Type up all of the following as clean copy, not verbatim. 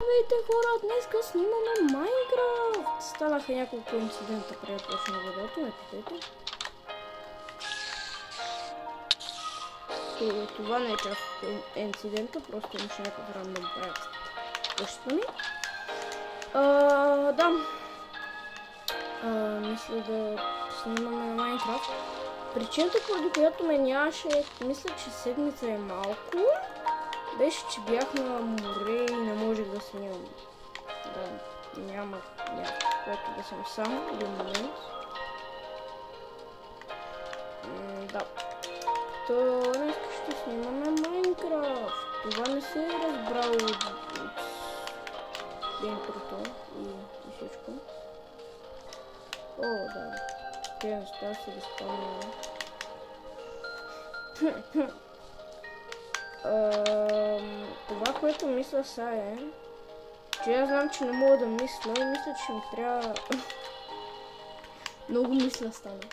Здравейте хора, днеска снимаме Майнкрафт! Станаха няколко инцидента преди да почна видеото, не питайте. Това не е част от инцидента, просто имаше някакъв рандом проект. Къщата ми. Да. Мисля да снимаме на Майнкрафт. Причината, поради която ме нямаше, мисля, че седмица е малко. Беше, че бях на море и не можех да снимам. Да, нямах някакво, което да съм сам един момент. Да. То днес ще снимаме Майнкрафт. Това не се е разбрало от интрото и всичко. О, да. Те неща се ги спомням. Това, което мисля сега е, че аз знам, че не мога да мисля и мисля, че ми трябва... Много мисля стана.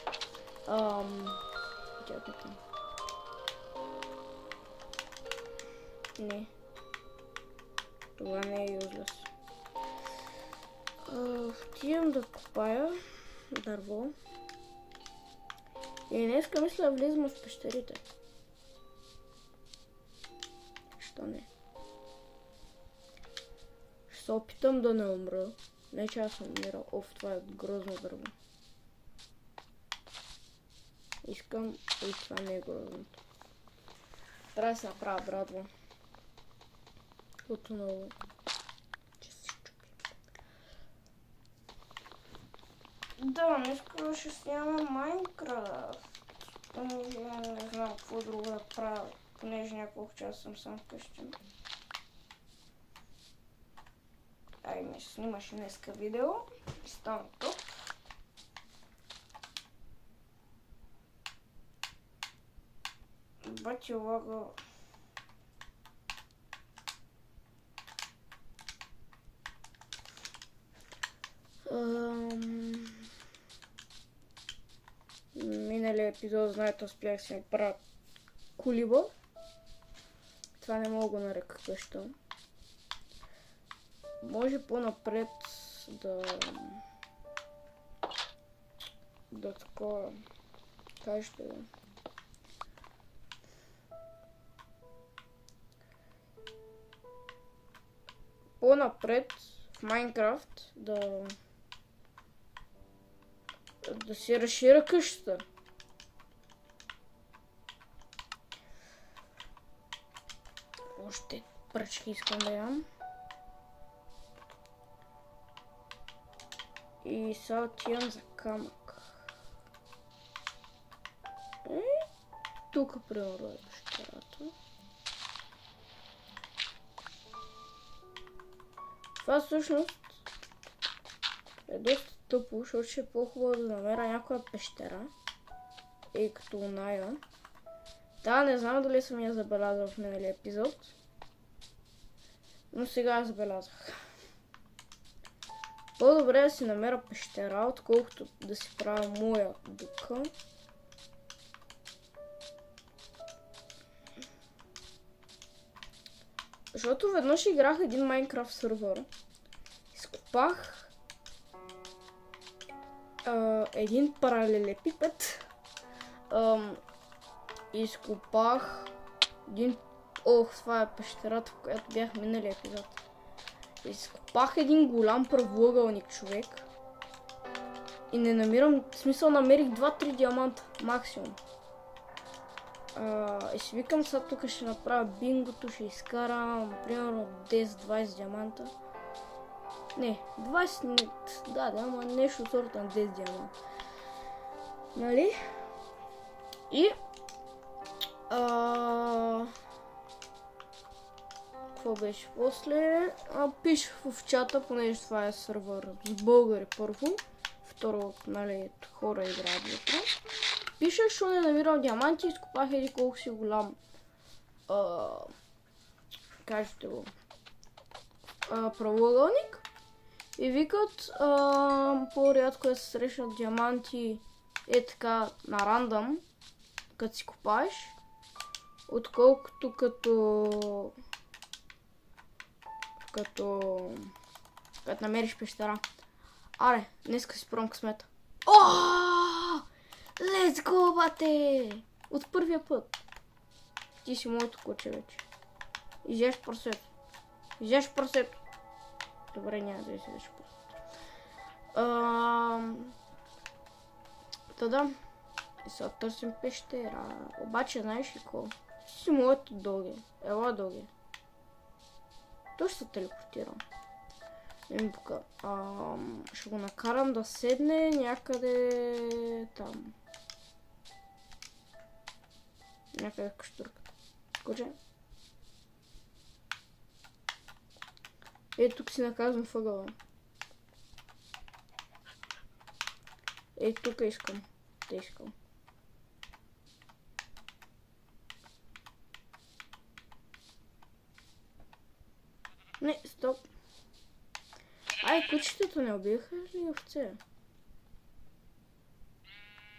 Чакайте. Не. Това не е useless. Отивам да копая дърво. И днеска мисля да влизам в пещерите. Що не? Ще се опитам да не умра. Не че аз съм умирал. Оф, това е грозно дърво. Искам и това не е грозното. Трябва да се направя брадва. Отново. Че се чупи. Да, днеска ще снимаме Майнкрафт. Не знам какво друго да правя. Понеже няколко часа съм сам вкъщи. Ай, ми снимаш днеска видео. Стана топ. Бати лага. Миналия епизод, знаете, успях да си направя колиба. Това не мога да нарека къща. Може по-напред да такова... Как ще да... По-напред в Майнкрафт да си разширя къщата. Още пръчки искам да ям. И сега отивам за камък. Тук примерно е пещерата. Това всъщност е доста тъпо, защото ще е по-хубаво да намеря някоя пещера. И като оная. Да, не знам дали съм я забелязал в миналия епизод. Но сега я забелязах. По-добре да си намеря пещера, отколкото да си правя моя дупка. Защото веднъж играх един Майнкрафт сервер. Изкопах един паралелепипед. Изкопах един... Ох, това е пещерата, в която бях миналия епизод. Изкопах един голям правоъгълник, човек. И не намирам... В смисъл, намерих 2-3 диаманта максимум. И си викам, сега тук ще направя бингото, ще изкарам примерно 10-20 диаманта. Не, 20 да, ама нещо сорта на 10 диаманта. Нали? И... Какво беше после? Пишех в чата, понеже това е сервер с българи първо. Второ, нали, хора играят вътре. Пишех, що не намирам диаманти, изкопах еди колко си голям. Кажете го. Правоъгълник. И викат, по-рядко да се срещнат диаманти е така на рандъм, като си копаеш, отколкото като като намериш пещера. Аре, днеска си пробвам късмета. Ооо! Let's go, бате! От първия път. Ти си моето куче вече. Изяш прасето. Изяш прасето. Добре, няма да изяш прасето. Та и сега търсим пещера. Обаче, знаеш ли какво? Си моето Доги. Ела, Доги. Той ще се телепортирам. Ще го накарам да седне някъде там. Някъде в каштурката. Куче? Тук си наказвам въгъла. Тук искам. Те искам. Не, стоп. Кучетата не убиха ли овце?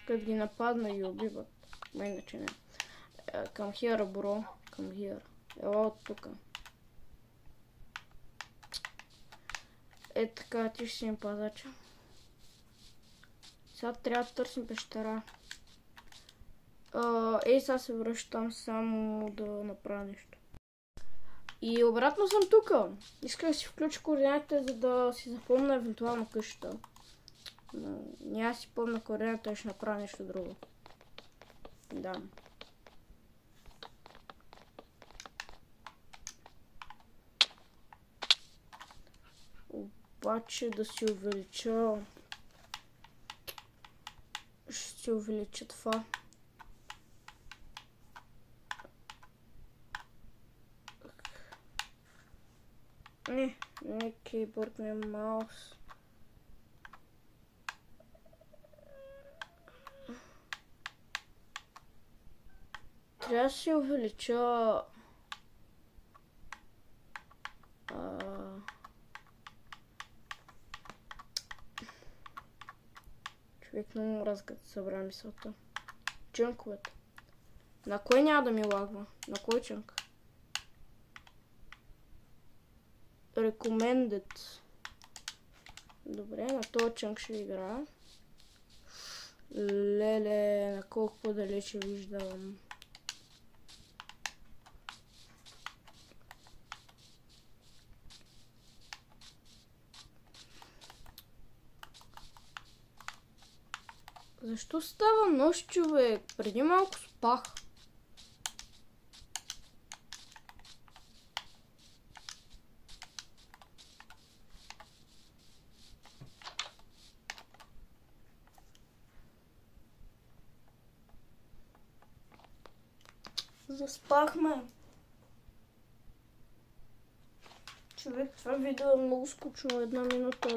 Като ги нападна и убиват. Ма иначе не. Към here, бро. Към here. Ела от тука. Така, ти ще си им пазача. Сега трябва да търсим пещера. Сега се връщам само да направя нещо. И обратно съм тука. Исках да си включа координатите, за да си запомня евентуално къщата. Но няма си помня координатите, и ще направя нещо друго. Да. Обаче да си увелича... Ще си увелича това. Не кейборд, не маус. Трябва да си увелича... Човек много разгът събра мисълта. Чънковете. На кой няма да ми лагва? На кой чънк? Recommended. Добре, на този чънк ще играя. Леле, на колко по-далече виждам. Защо става нощ, човек? Преди малко спах. Заспахме. Човек, това видео е много скучно. 1 минута.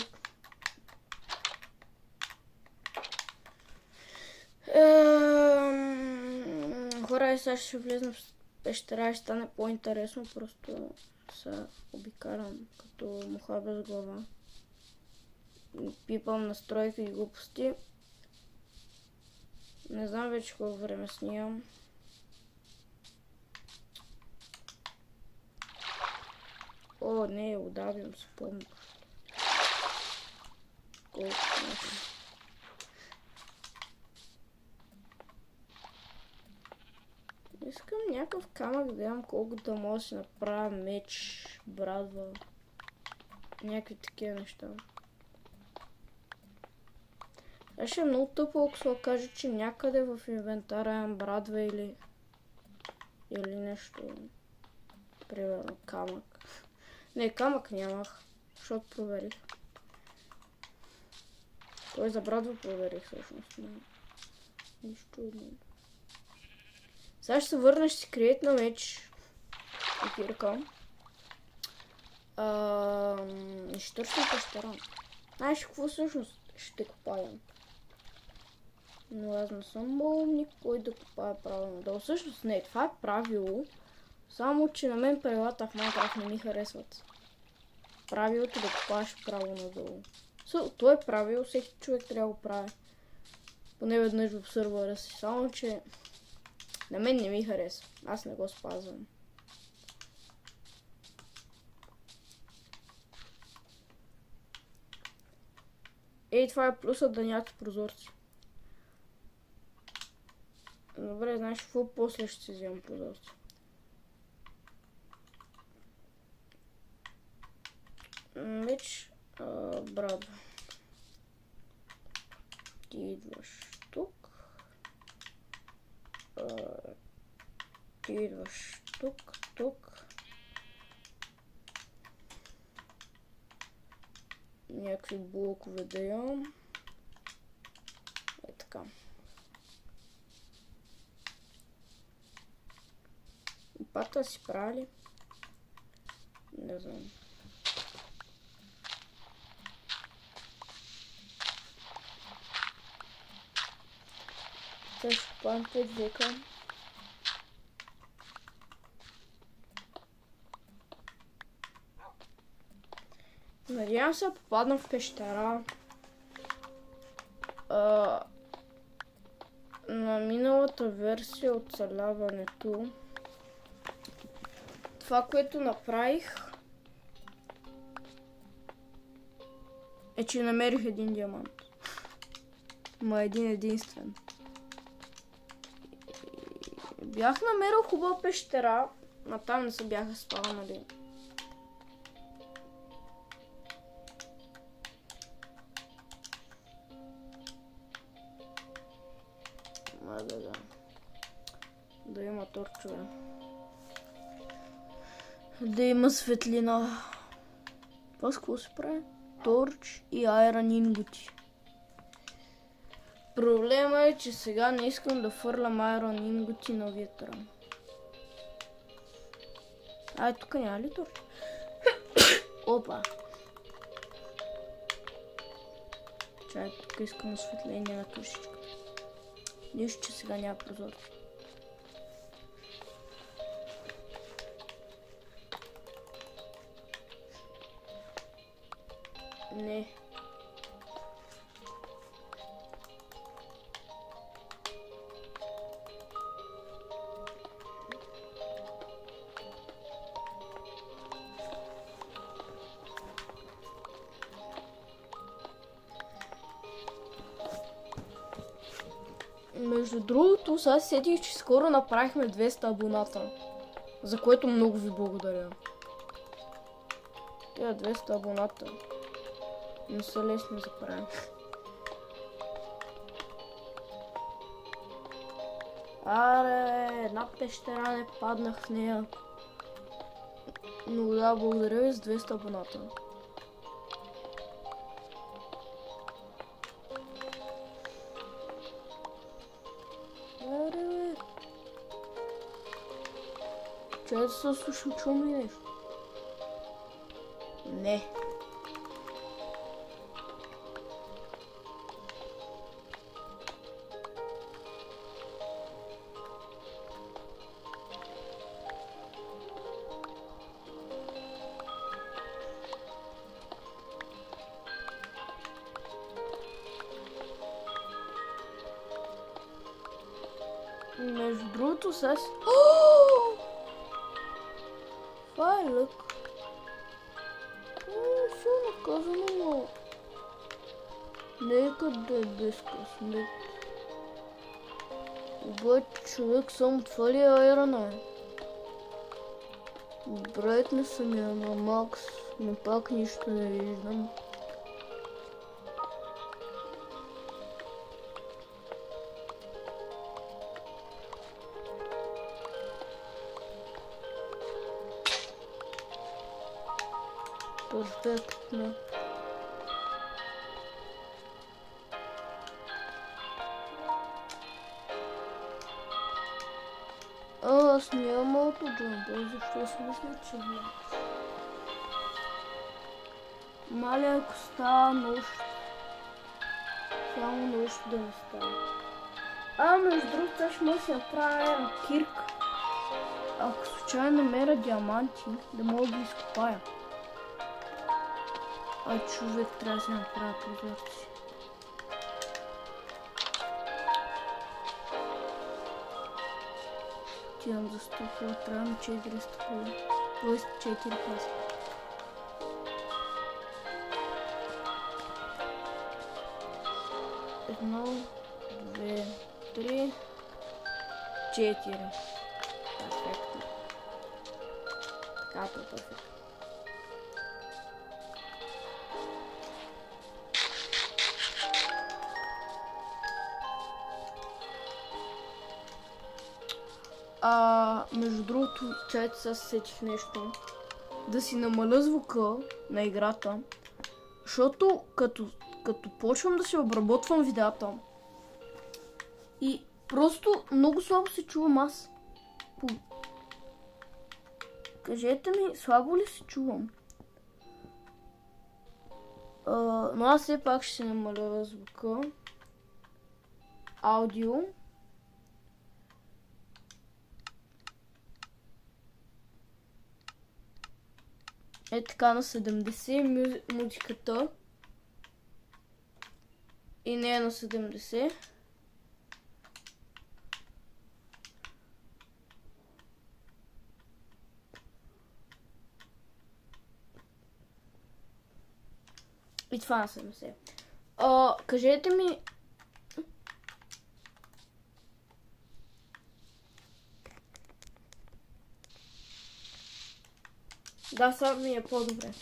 Хора, сега ще влезна в пещера и ще стане по-интересно. Просто се обикарам като муха без глава. Пипам настройки и глупости. Не знам вече колко време снимам. О, не, удавям се, помня. Колко нещо. Искам някакъв камък да имам, колко да мога да си направя меч, брадва. Някакви такива неща. Ще е много тъпо, ако се окаже, че някъде в инвентара имам брадва или нещо. Примерно камък. Не, камък нямах, защото проверих. Той за брадва проверих всъщност. Нищо не. Сега ще се върна, ще си креатна меч. Копирка. И ще търсим пещера. Знаеш какво всъщност ще копаем? Но аз не съм умник, кой да копая правилно. Да, всъщност не, това е правило. Само, че на мен правилата в Minecraft не ми харесват. Правилото да копаеш право надолу. Това е правило, всеки човек трябва да го прави. Поне веднъж в сървъра си. Само, че на мен не ми харесва. Аз не го спазвам. Ей, това е плюсът да някакви прозорци. Добре, знаеш какво? После ще си вземам прозорци. Меч, браво. Ти идваш тук. Ти идваш тук. Някакви блокове да имам. Е така. Пата си прави. Не знам. Също план 5 века. Надявам се да попадна в пещера. На миналата версия оцеляването. Това, което направих, е, че намерих един диамант. Ма един единствен. Бях намерил хубава пещера, а там не се бяха спавнали. Да има торчове. Да има светлина. Това с какво се прави? Торч и айрон инготи. Проблема е, че сега не искам да фърлям айрон инготи на вятъра. Ай, тук няма ли торч? Опа! Чай, тук искам осветление на къщичка. Нищо, че сега няма прозорци. Не. Между другото, сега сетих, че скоро направихме 200 абоната, за което много ви благодаря. Тя 200 абоната не са лесни за правене. Аре, една пещера не паднах в нея. Но да, благодаря ви с 200 абоната. Чай да се слушам, чум ли нещо? Не. Между другото с... Това е лък. Силно казано, но... Нека да е без късмет. Обаче човек само това ли е айрона? Брайтне съм я на макс, но пак нищо не виждам. Перфектно. Аз нямам аутоджампа, защо си мисля, че не. Маля, ако става нощ, само нощ да не става. Между другото, аз ще мога да си направя кирк. Ако случайно намеря диаманти, да мога да ги изкопая. Човек трябва да се направя прозорци. Отивам за 100 кола, трябва на 400 кола. Тоест 4 паса. 1, 2, 3, 4. Перфектно. Така, перфектно. Между другото, чайте, сега се сетих нещо. Да си намаля звука на играта, защото като почвам да се обработвам видеята и просто много слабо се чувам аз. Кажете ми, слабо ли се чувам? Но аз все пак ще се намаля звука. Аудио. Е така на 70 музиката. И не е на 70. И това на 70. Кажете ми... Да, сега ми е по-добре.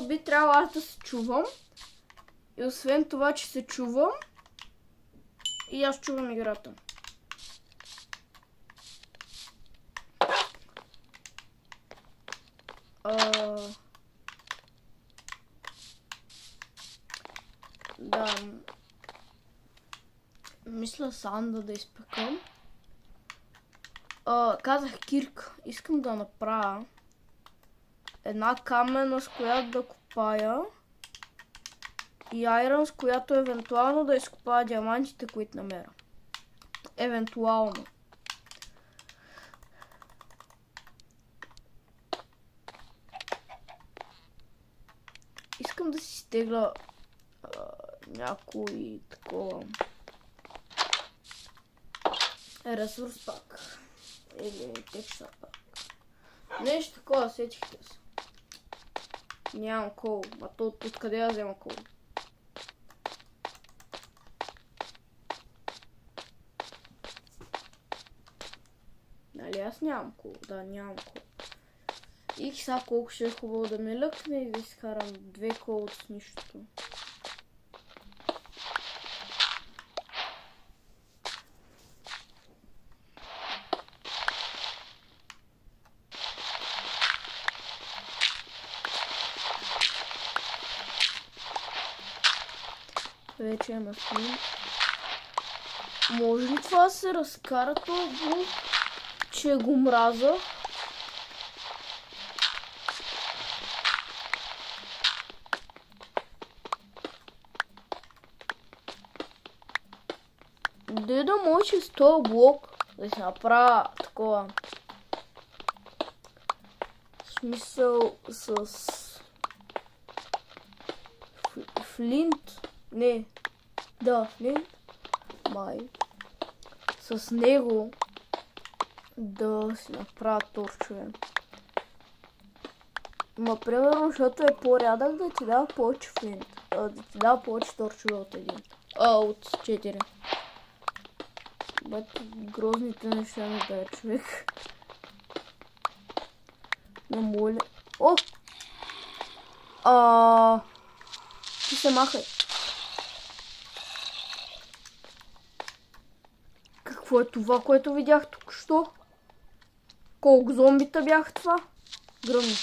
Би трябвало аз да се чувам. И освен това, че се чувам, и аз чувам играта. Да. Мисля санда да изпекам. Казах кирк. Искам да направя една камена, с която да копая. И айрон, с която евентуално да изкопая диамантите, които намеря. Евентуално. Искам да си стегля някой такова ресурс пак. Или текстър пак. Нещо такова, сетихте се. Нямам кол. А то откъде я взема кол? Нали аз нямам кол? Да, нямам кол. И сега колко ще е хубаво да ме лъкне и да изкарам 2 кола с нищото. Вече е маслин. Може ли това да се разкара този, че го мраза? Де да може с този блок да се направя такова. В смисъл с флинт. Не. Да, флинт. Май. С него да си направя торчове. Ма, примерно, защото е по-рядък да ти дава повече флинт. Да ти дава повече торчове от един. От 4. Бат, грозните неща ми дай човек. Не моля. О! Ти се махай. Какво е това, което видях тук? Що? Колко зомбита бяха това? Гръмни.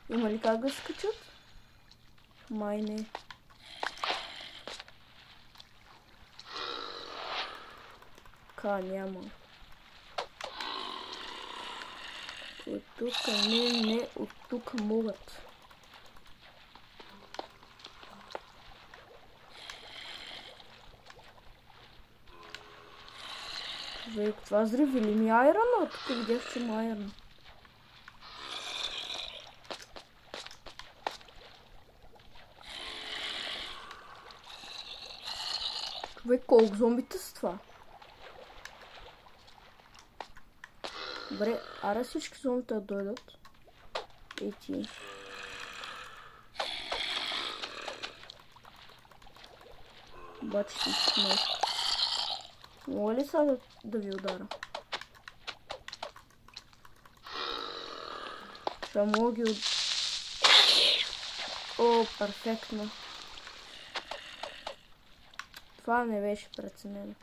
Има ли как да скачат? Май не. Няма. От тук не, от тук могат. Човек, това зриви ли ми айрона? Тук видях, че има айрон. Човек, колко зомбита са това? Добре, аре всички зомбита да дойдат. Ей ти. Обаче си не иска. Мога ли сега да ви удара? Ще мога ги от... О, перфектно. Това не беше преценено.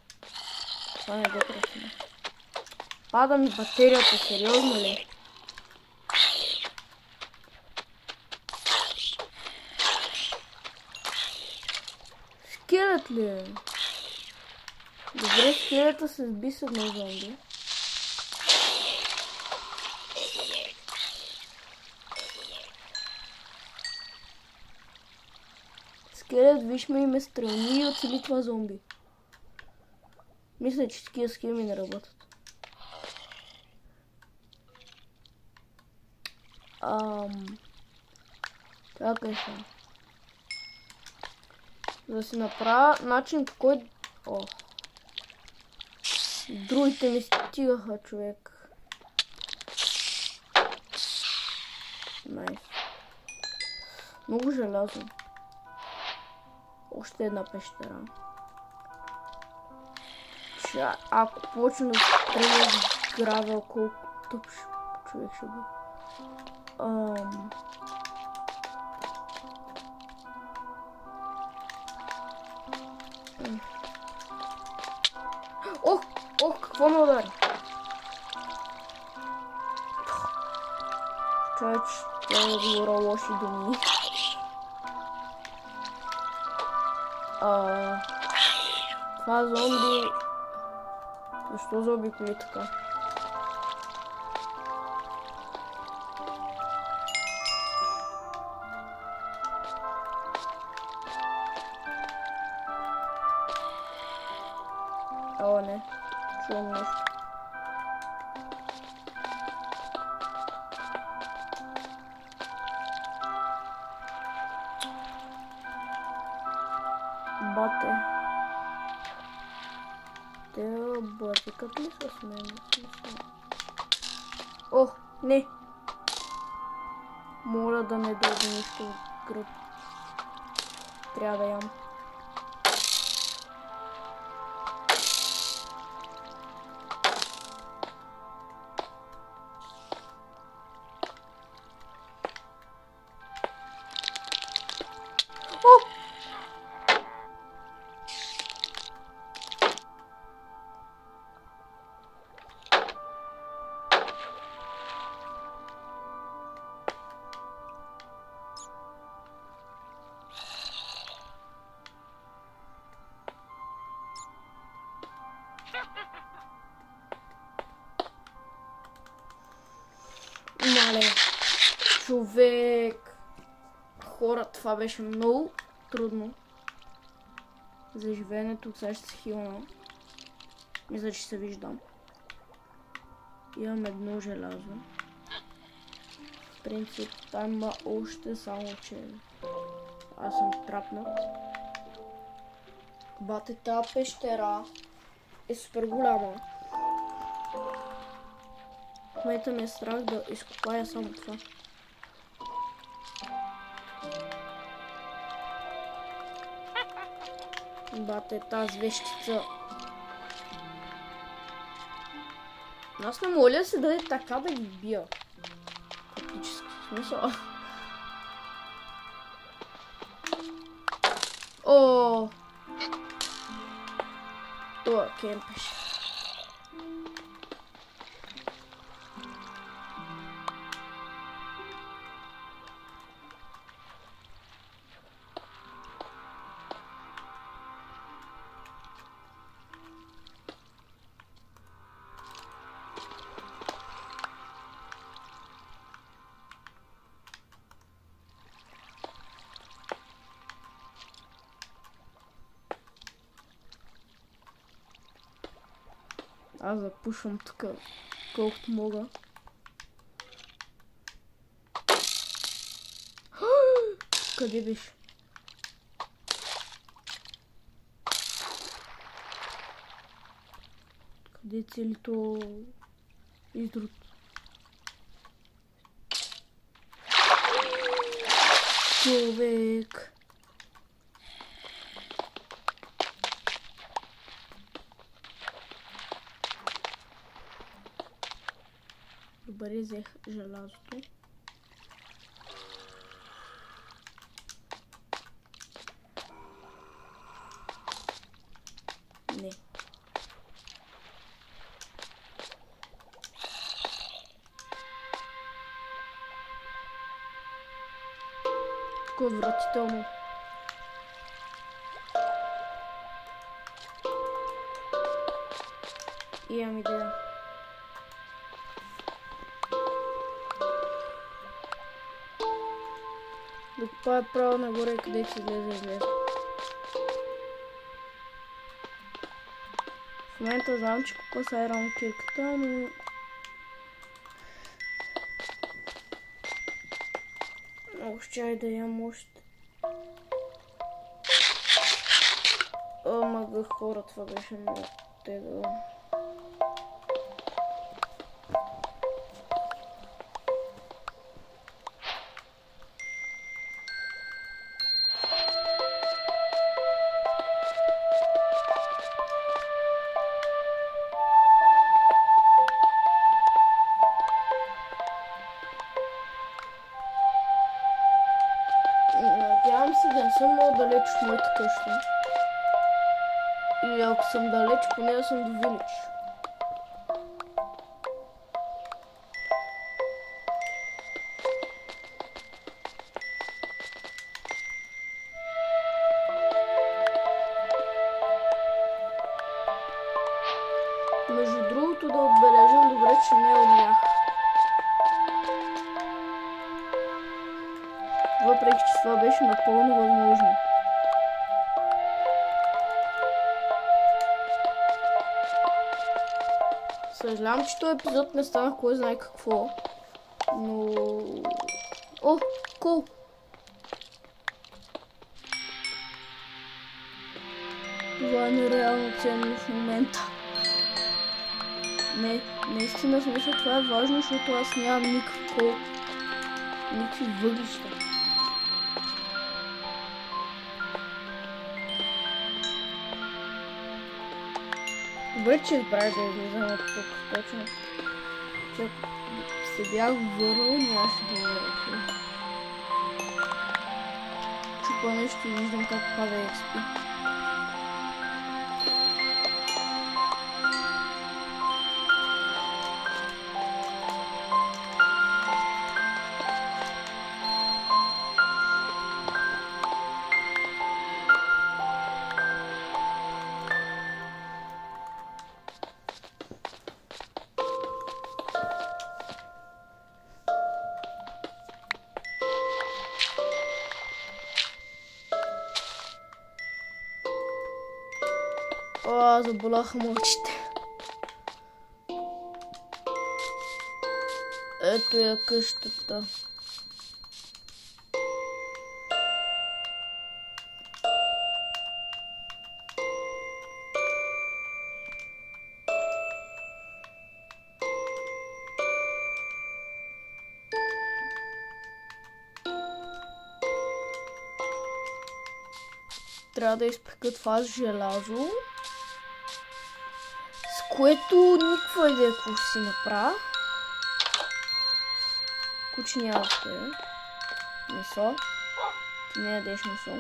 Това не го преценено. Пада ми батерията, сериозно ли? Скелет ли е? Добре, скелета се сби с едно зомби. Скелет, виж ме и ме стрелни и оцели това зомби. Мисля, че такива схеми не работят. Чакай сега. Да си направя начин, по който... О. Другите ми стигаха, човек. Найс. Много желязо. Още една пещера. Ако почна да стреля с гравел, колко тъп човек ще бъде. Ох, какво ме удари? Човек, ще говоря лоши думи. Това зомби... Защо заобиколи така? О, не. Чувам нещо. Бате. Те бързикат ли с мен? Ох, не! Моля да не дойде нищо в гръб. Трябва да ям. Мале, човек, хора, това беше много трудно за живеенето. Сега ще се хилна. Мисля, че се виждам. Имам едно желязо. В принцип, там има още, само че аз съм трапнат. Бате, тази пещера е супер голяма. В момента ме е страх да изкопая само това. Бате, тази вещица. Аз не моля да се даде така да ги бия. Фактически. Смисъл. О! Това кемпеш. Аз запушвам тук колкото мога. Къде беше? Къде е целито издрут? човек. Добре, взех желязото. Не. Тук е отвратително. Имам идея. Да копая право нагоре, където излезе. В момента знам, че купа с айрон кирката, но... Много ще да ям още. Ама хора, това беше много тегаво. Надявам се да не съм много далеч от моята къща. Или ако съм далеч, поне да съм до вилич. Между другото да отбележим добре, че не умрях. Въпреки че това беше напълно възможно. Съжалявам, че този епизод не стана кой знае какво. Но... О, кол! Това е нереално ценно в момента. Не, наистина смисъл това е важно, защото аз нямам никакъв кол. Никакви въглища. Добре, че избрах да излизам от тук, точно. Че се бях върнал, нямаше да е. Чупа нещо и виждам как пада XP. Заболяха му очите. Ето я къщата. Трябва да изпека това с желязо. Което никаква идея какво ще си направя. Куче няма да е. Месо. Ти не ядеш месо.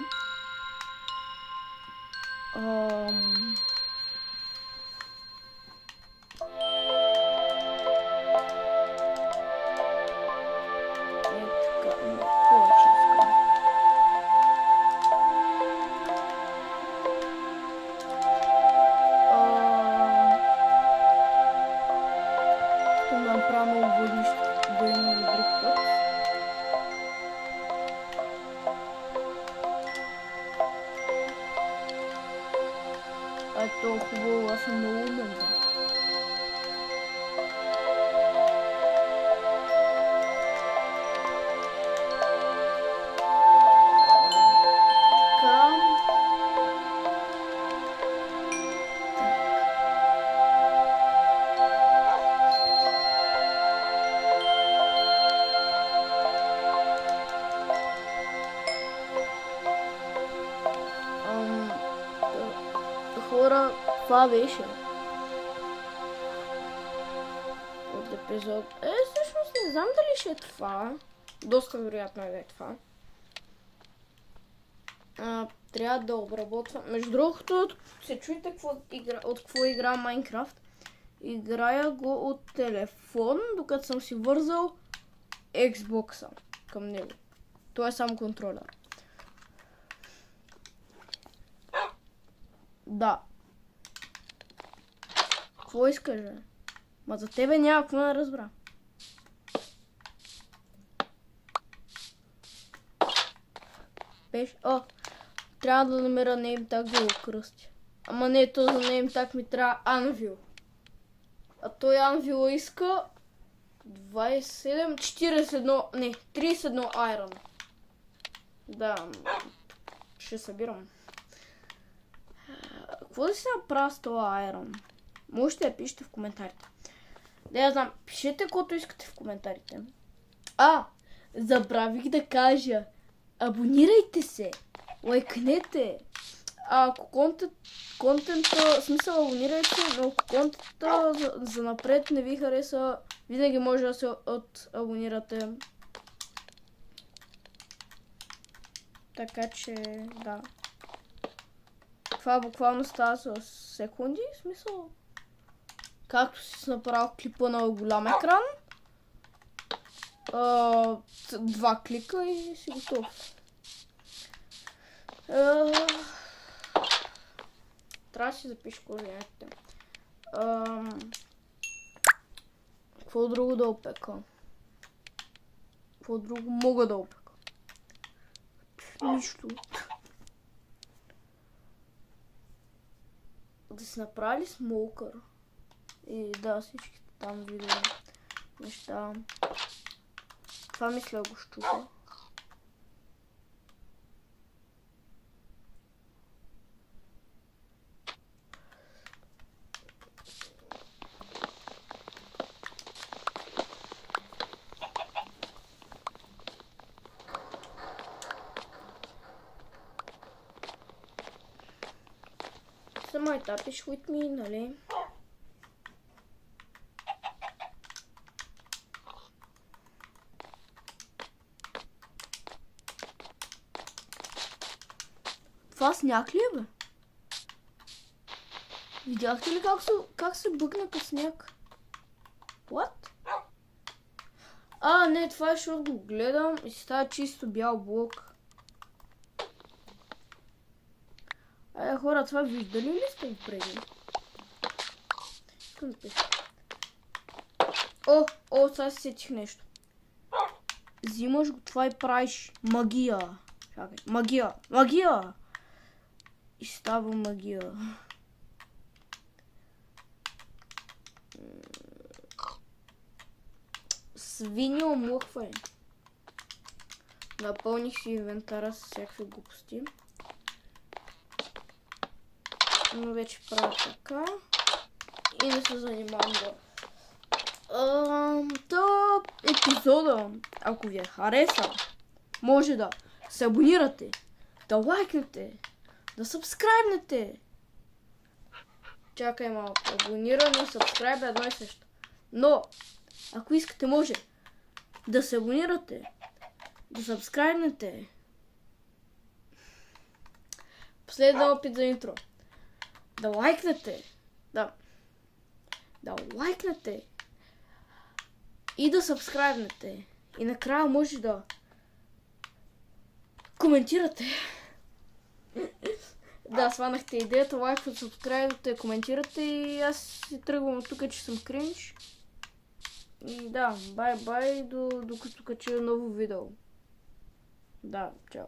Ето хубаво, аз съм много умен. това беше. От епизод. Всъщност не знам дали ще е това. Доста вероятно е да е това. Трябва да обработвам. Между другото, се чуете от какво игра Майнкрафт. Играя го от телефон, докато съм си вързал Xbox-а към него. Това е само контролер. Да. Какво искаш, бе? Ма за тебе няма, какво не разбра. Беше? Трябва да намеря неймтаг да го кръстя. Ама не, то за неймтаг ми трябва Anvil. А той Anvil иска 27, 41, не, 31 Iron. Да, ще събирам. Какво да си направя с това Iron? Можете да пишете в коментарите. Да, я знам, пишете каквото искате в коментарите. Забравих да кажа. Абонирайте се, лайкнете. Ако контента, смисъл абонирайте се, но ако контента за напред не ви хареса, винаги може да се абонирате. Така че, да. Това буквално става с секунди, в смисъл. Както си направил клипа на голям екран. 2 клика и си готов. Трябва да си запиша координатите. Какво друго да опека? Какво друго мога да опека? Нищо. Да си направили смолкър. И да, всичките там видео неща. Това мисля го щупа. Some tapish with me, нали? Това сняг ли е, бе? Видяхте ли как се бъгна към сняг? What? Не, това е, защото го гледам и си става чисто бял блок. Хора, това виждали ли сте го преди? Искам да пиша. Сега си сетих нещо. Взимаш го това и правиш магия. Чакай, магия! И става магия. Свиня омлъхвай. Напълних си инвентара с всякакви глупости. Но вече правя така. И не се занимавам да... епизода, ако ви е хареса, може да се абонирате, да лайкнете, да сабскрайбнете. Чакай малко. Абониране, сабскрайб е едно и също. Но, ако искате, може да се абонирате, да сабскрайбнете. Последен опит за интро. Да лайкнете. Да лайкнете. И да сабскрайбнете. И накрая може да коментирате. Да, сванахте идеята, лайквате, сабскрайбвате, коментирате и аз си тръгвам от тук, че съм кринж. И да, бай-бай, докато кача ново видео. Да, чао.